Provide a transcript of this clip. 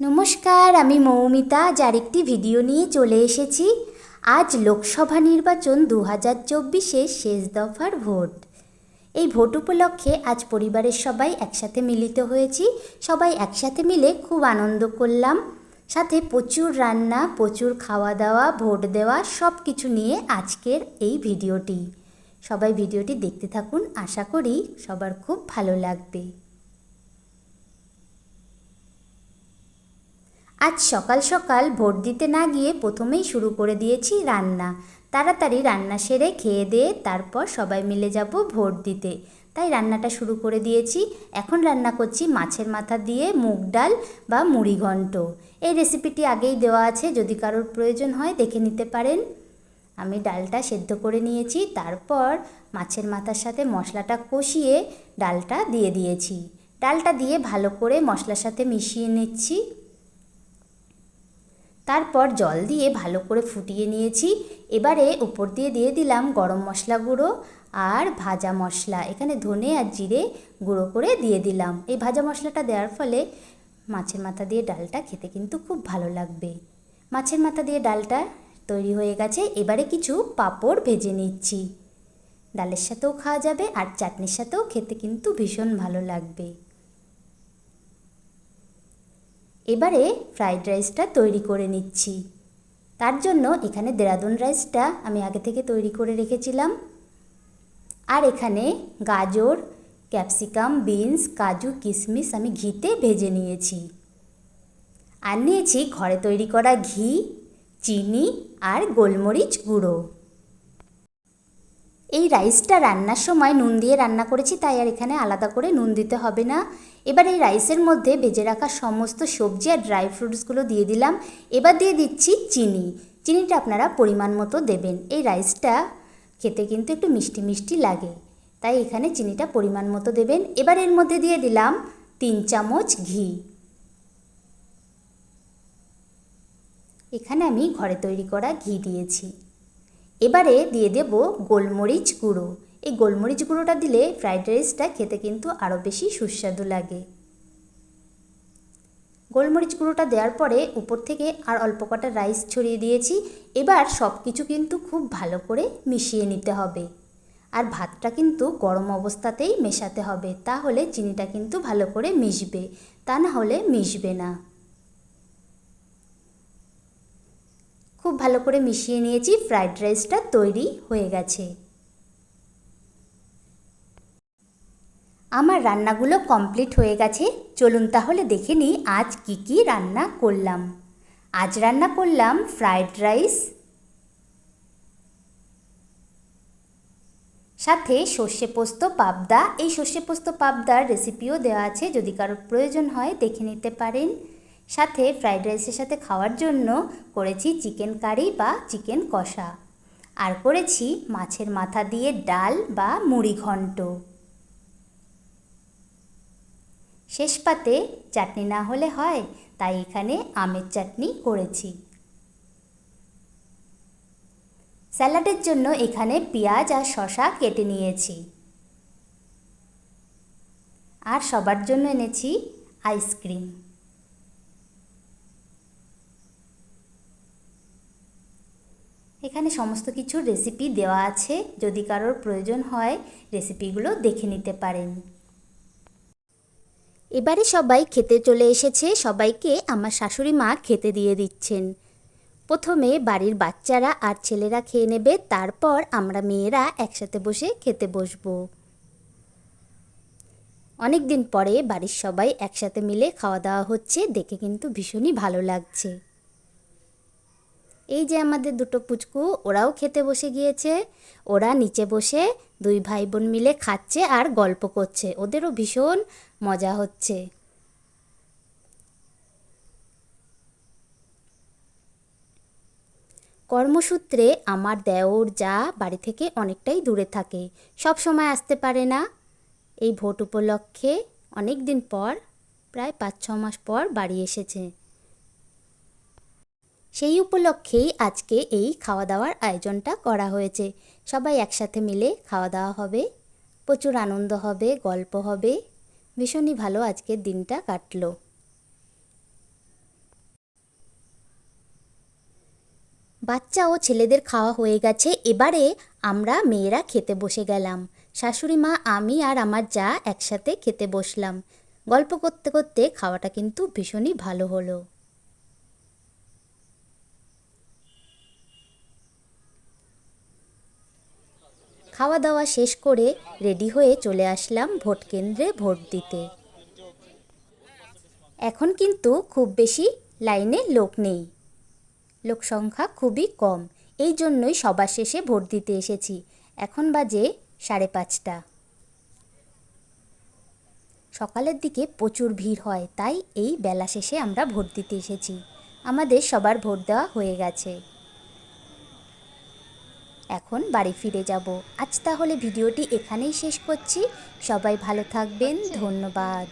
নমস্কার, আমি মৌমিতা আজ আরেকটি ভিডিও নিয়ে চলে এসেছি। আজ লোকসভা নির্বাচন 2024-এর শেষ দফার ভোট। এই ভোট উপলক্ষে আজ পরিবারের সবাই একসাথে মিলিত হয়েছি। সবাই একসাথে মিলে খুব আনন্দ করলাম। সাথে প্রচুর রান্না, প্রচুর খাওয়া দাওয়া, ভোট দেওয়া সব কিছু নিয়ে আজকের এই ভিডিওটি। সবাই ভিডিওটি দেখতে থাকুন, আশা করি সবার খুব ভালো লাগবে। আজ সকাল সকাল ভোট দিতে না গিয়ে প্রথমেই শুরু করে দিয়েছি রান্না। তাড়াতাড়ি রান্না সেরে খেয়ে দিয়ে তারপর সবাই মিলে যাব ভোট দিতে, তাই রান্নাটা শুরু করে দিয়েছি। এখন রান্না করছি মাছের মাথা দিয়ে মুগ ডাল বা মুড়ি ঘন্ট। এই রেসিপিটি আগেই দেওয়া আছে, যদি কারোর প্রয়োজন হয় দেখে নিতে পারেন। আমি ডালটা সেদ্ধ করে নিয়েছি, তারপর মাছের মাথার সাথে মশলাটা কষিয়ে ডালটা দিয়ে দিয়েছি। ডালটা দিয়ে ভালো করে মশলার সাথে মিশিয়ে নিচ্ছি। তারপর জল দিয়ে ভালো করে ফুটিয়ে নিয়েছি। এবারে উপর দিয়ে দিয়ে দিলাম গরম মশলা গুঁড়ো আর ভাজা মশলা। এখানে ধনে আর জিরে গুঁড়ো করে দিয়ে দিলাম। এই ভাজা মশলাটা দেওয়ার ফলে মাছের মাথা দিয়ে ডালটা খেতে কিন্তু খুব ভালো লাগবে। মাছের মাথা দিয়ে ডালটা তৈরি হয়ে গেছে। এবারে কিছু পাঁপড় ভেজে নিচ্ছি। ডালের সাথেও খাওয়া যাবে আর চাটনির সাথেও খেতে কিন্তু ভীষণ ভালো লাগবে। এবারে ফ্রাইড রাইসটা তৈরি করে নিচ্ছি। তার জন্য এখানে দেরাদুন রাইসটা আমি আগে থেকে তৈরি করে রেখেছিলাম। আর এখানে গাজর, ক্যাপসিকাম, বিনস, কাজু, কিশমিশ আমি ঘিতে ভেজে নিয়েছি। আর নিয়েছি ঘরে তৈরি করা ঘি, চিনি আর গোলমরিচ গুঁড়ো। এই রাইসটা রান্নার সময় নুন দিয়ে রান্না করেছি, তাই আর এখানে আলাদা করে নুন দিতে হবে না। এবার এই রাইসের মধ্যে ভেজে রাখা সমস্ত সবজি আর ড্রাই ফ্রুটসগুলো দিয়ে দিলাম। এবার দিয়ে দিচ্ছি চিনি। চিনিটা আপনারা পরিমাণ মতো দেবেন। এই রাইসটা খেতে কিন্তু একটু মিষ্টি মিষ্টি লাগে, তাই এখানে চিনিটা পরিমাণ মতো দেবেন। এবার এর মধ্যে দিয়ে দিলাম 3 চামচ ঘি। এখানে আমি ঘরে তৈরি করা ঘি দিয়েছি। এবারে দিয়ে দেব গোলমরিচ গুঁড়ো। এই গোলমরিচ গুঁড়োটা দিলে ফ্রাইড রাইসটা খেতে কিন্তু আরও বেশি সুস্বাদু লাগে। গোলমরিচ গুঁড়োটা দেওয়ার পরে উপর থেকে আর অল্প কটা রাইস ছড়িয়ে দিয়েছি। এবার সব কিছু কিন্তু খুব ভালো করে মিশিয়ে নিতে হবে। আর ভাতটা কিন্তু গরম অবস্থাতেই মেশাতে হবে, তাহলে চিনিটা কিন্তু ভালো করে মিশবে, তা না হলে মিশবে না। খুব ভালো করে মিশিয়ে নিয়েছি। ফ্রাইড রাইসটা তৈরি হয়ে গেছে। আমার রান্নাগুলো কমপ্লিট হয়ে গেছে। চলুন তাহলে দেখে নিই আজ কি কি রান্না করলাম। আজ রান্না করলাম ফ্রাইড রাইস, সাথে সর্ষে পোস্ত পাবদা। এই সর্ষে পোস্ত পাবদার রেসিপিও দেওয়া আছে, যদি কারোর প্রয়োজন হয় দেখে নিতে পারেন। সাথে ফ্রাইড রাইসের সাথে খাওয়ার জন্য করেছি চিকেন কারি বা চিকেন কষা। আর করেছি মাছের মাথা দিয়ে ডাল বা মুড়ি ঘন্ট। শেষ পাতে চাটনি না হলে হয়, তাই এখানে আমের চাটনি করেছি। স্যালাডের জন্য এখানে পেঁয়াজ আর শসা কেটে নিয়েছি। আর সবার জন্য এনেছি আইসক্রিম। এখানে সমস্ত কিছুর রেসিপি দেওয়া আছে, যদি কারোর প্রয়োজন হয় রেসিপিগুলো দেখে নিতে পারেন। এবারে সবাই খেতে চলে এসেছে। সবাইকে আমার শাশুড়ি মা খেতে দিয়ে দিচ্ছেন। প্রথমে বাড়ির বাচ্চারা আর ছেলেরা খেয়ে নেবে, তারপর আমরা মেয়েরা একসাথে বসে খেতে বসবো। অনেক দিন পরে বাড়ির সবাই একসাথে মিলে খাওয়া দাওয়া হচ্ছে, দেখে কিন্তু ভীষণই ভালো লাগছে। এই যে আমাদের দুটো পুচকু, ওরাও খেতে বসে গিয়েছে। ওরা নিচে বসে দুই ভাই বোন মিলে খাচ্ছে আর গল্প করছে, ওদেরও ভীষণ মজা হচ্ছে। কর্মসূত্রে আমার দেওর যা বাড়ি থেকে অনেকটাই দূরে থাকে, সব সময় আসতে পারে না। এই ভোট উপলক্ষে অনেক দিন পর, প্রায় 5-6 মাস পর বাড়ি এসেছে। সেই উপলক্ষেই আজকে এই খাওয়া দাওয়ার আয়োজনটা করা হয়েছে। সবাই একসাথে মিলে খাওয়া দাওয়া হবে, প্রচুর আনন্দ হবে, গল্প হবে। ভীষণই ভালো আজকের দিনটা কাটলো। বাচ্চা ও ছেলেদের খাওয়া হয়ে গেছে, এবারে আমরা মেয়েরা খেতে বসে গেলাম। শাশুড়ি মা, আমি আর আমার জা একসাথে খেতে বসলাম। গল্প করতে করতে খাওয়াটা কিন্তু ভীষণই ভালো হলো। খাওয়া দাওয়া শেষ করে রেডি হয়ে চলে আসলাম ভোট কেন্দ্রে ভোট দিতে। এখন কিন্তু খুব বেশি লাইনে লোক নেই, লোক সংখ্যা খুবই কম, এই জন্যই সবার শেষে ভোট দিতে এসেছি। এখন বাজে 5:30। সকালের দিকে প্রচুর ভিড় হয়, তাই এই বেলা শেষে আমরা ভোট দিতে এসেছি। আমাদের সবার ভোট দেওয়া হয়ে গেছে, এখন বাড়ি ফিরে যাব। আজ তাহলে ভিডিওটি এখানেই শেষ করছি। সবাই ভালো থাকবেন, ধন্যবাদ।